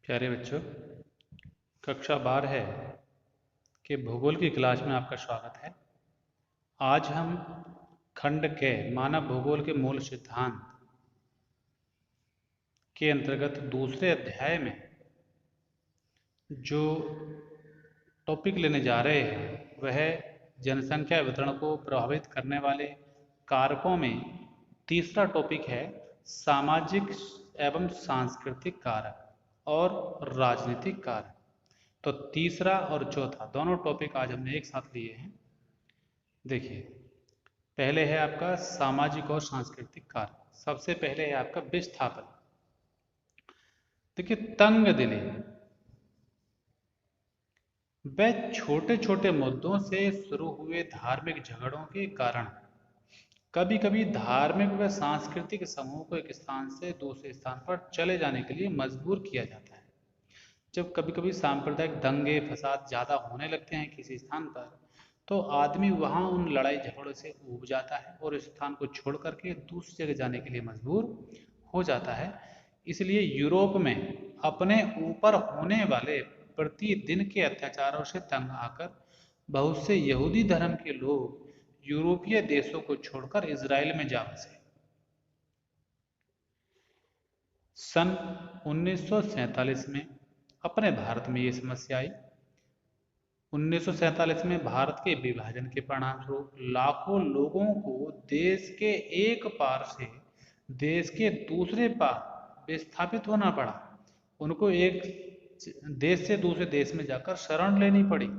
प्यारे बच्चों, कक्षा 12 है कि भूगोल की क्लास में आपका स्वागत है। आज हम खंड के मानव भूगोल के मूल सिद्धांत के अंतर्गत दूसरे अध्याय में जो टॉपिक लेने जा रहे हैं वह जनसंख्या वितरण को प्रभावित करने वाले कारकों में तीसरा टॉपिक है सामाजिक एवं सांस्कृतिक कारक और राजनीतिक कारक। तो तीसरा और चौथा दोनों टॉपिक आज हमने एक साथ लिए हैं। देखिए, पहले है आपका सामाजिक और सांस्कृतिक कारक। सबसे पहले है आपका विस्थापन। देखिए, तंग दिली व छोटे छोटे मुद्दों से शुरू हुए धार्मिक झगड़ों के कारण कभी कभी धार्मिक व सांस्कृतिक समूह को एक स्थान से दूसरे स्थान पर चले जाने के लिए मजबूर किया जाता है। जब कभी कभी सांप्रदायिक दंगे फसाद ज़्यादा होने लगते हैं किसी स्थान पर, तो आदमी वहाँ उन लड़ाई झगड़ों से ऊब जाता है और इस स्थान को छोड़ करके दूसरी जगह जाने के लिए मजबूर हो जाता है। इसलिए यूरोप में अपने ऊपर होने वाले प्रतिदिन के अत्याचारों से तंग आकर बहुत से यहूदी धर्म के लोग यूरोपीय देशों को छोड़कर इजराइल में जा बसे। सन 1947 में अपने भारत में ये समस्या आई। 1947 में भारत के विभाजन के परिणामस्वरूप लाखों लोगों को देश के एक पार से देश के दूसरे पार विस्थापित होना पड़ा। उनको एक देश से दूसरे देश में जाकर शरण लेनी पड़ी।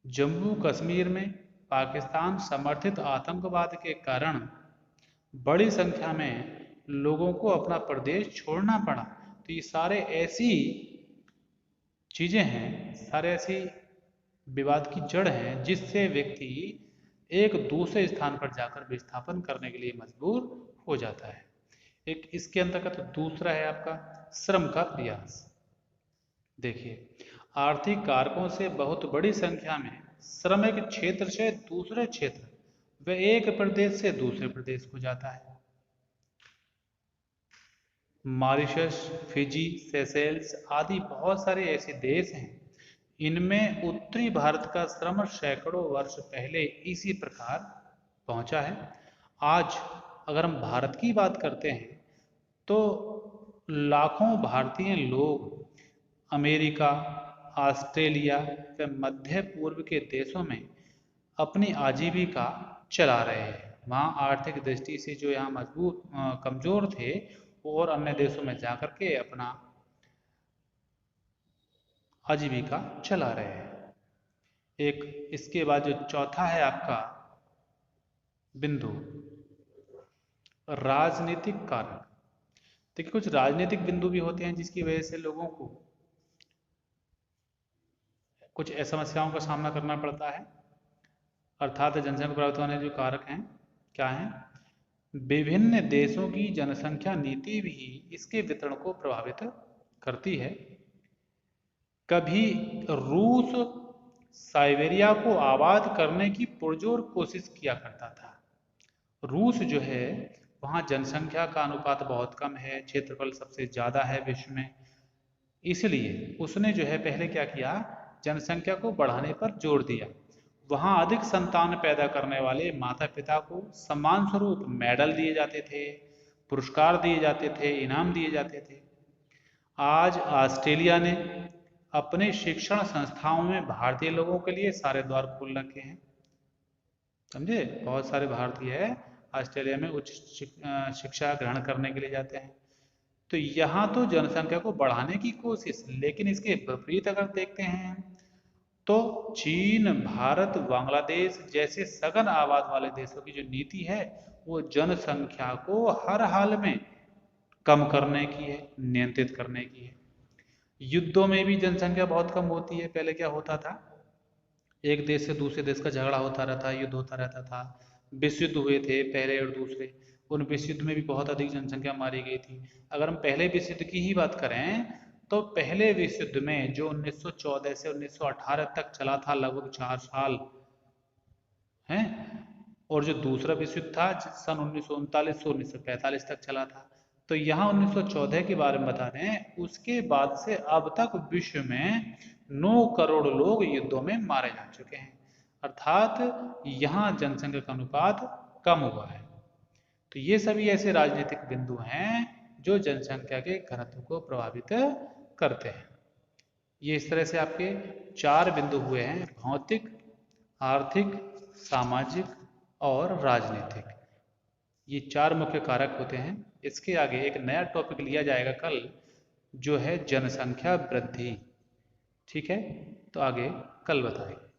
जम्मू कश्मीर में पाकिस्तान समर्थित आतंकवाद के कारण बड़ी संख्या में लोगों को अपना प्रदेश छोड़ना पड़ा। तो ये सारे ऐसी चीज़ें हैं, सारे ऐसी विवाद की जड़ है जिससे व्यक्ति एक दूसरे स्थान पर जाकर विस्थापन करने के लिए मजबूर हो जाता है। एक इसके अंतर्गत दूसरा है आपका श्रम का प्रयास। देखिए, आर्थिक कारकों से बहुत बड़ी संख्या में श्रमिक क्षेत्र से दूसरे क्षेत्र व एक प्रदेश से दूसरे प्रदेश को जाता है। मॉरिशस, फिजी, सेशेल्स आदि बहुत सारे ऐसे देश हैं, इनमें उत्तरी भारत का श्रम सैकड़ों वर्ष पहले इसी प्रकार पहुंचा है। आज अगर हम भारत की बात करते हैं तो लाखों भारतीय लोग अमेरिका, ऑस्ट्रेलिया व मध्य पूर्व के देशों में अपनी आजीविका चला रहे हैं। वहाँ आर्थिक दृष्टि से जो यहाँ मजबूत कमज़ोर थे और अन्य देशों में जाकर के अपना आजीविका चला रहे हैं। एक इसके बाद जो चौथा है आपका बिंदु राजनीतिक कारक। देखिए, कुछ राजनीतिक बिंदु भी होते हैं जिसकी वजह से लोगों को कुछ समस्याओं का सामना करना पड़ता है। अर्थात जनसंख्या प्रभावित होने जो कारक हैं क्या हैं? विभिन्न देशों की जनसंख्या नीति भी इसके वितरण को प्रभावित करती है। कभी रूस साइबेरिया को आबाद करने की पुरजोर कोशिश किया करता था। रूस जो है वहाँ जनसंख्या का अनुपात बहुत कम है, क्षेत्रफल सबसे ज़्यादा है विश्व में, इसलिए उसने जो है पहले क्या किया, जनसंख्या को बढ़ाने पर जोर दिया। वहाँ अधिक संतान पैदा करने वाले माता पिता को सम्मान स्वरूप मेडल दिए जाते थे, पुरस्कार दिए जाते थे, इनाम दिए जाते थे। आज ऑस्ट्रेलिया ने अपने शिक्षण संस्थाओं में भारतीय लोगों के लिए सारे द्वार खोल रखे हैं। समझे? बहुत सारे भारतीय ऑस्ट्रेलिया में उच्च शिक्षा ग्रहण करने के लिए जाते हैं। तो यहाँ तो जनसंख्या को बढ़ाने की कोशिश, लेकिन इसके विपरीत अगर देखते हैं तो चीन, भारत, बांग्लादेश जैसे सघन आबाद वाले देशों की जो नीति है वो जनसंख्या को हर हाल में कम करने की है, नियंत्रित करने की है। युद्धों में भी जनसंख्या बहुत कम होती है। पहले क्या होता था, एक देश से दूसरे देश का झगड़ा होता रहता, युद्ध होता रहता था। विश्व युद्ध हुए थे पहले और दूसरे, उन विश्व युद्ध में भी बहुत अधिक जनसंख्या मारी गई थी। अगर हम पहले विश्व युद्ध की ही बात करें तो पहले विश्व युद्ध में जो 1914 से 1918 तक चला था, लगभग 4 साल हैं, और जो दूसरा विश्व युद्ध था सन 1939 से 1945 तक चला था, तो यहाँ 1914 के बारे में बता रहे हैं, उसके बाद से अब तक विश्व में 9 करोड़ लोग युद्धों में मारे जा चुके हैं, अर्थात यहाँ जनसंख्या का अनुपात कम हुआ है। तो ये सभी ऐसे राजनीतिक बिंदु हैं जो जनसंख्या के घनत्व को प्रभावित करते हैं। ये इस तरह से आपके 4 बिंदु हुए हैं, भौतिक, आर्थिक, सामाजिक और राजनीतिक। ये 4 मुख्य कारक होते हैं। इसके आगे एक नया टॉपिक लिया जाएगा कल, जो है जनसंख्या वृद्धि। ठीक है, तो आगे कल बताएंगे।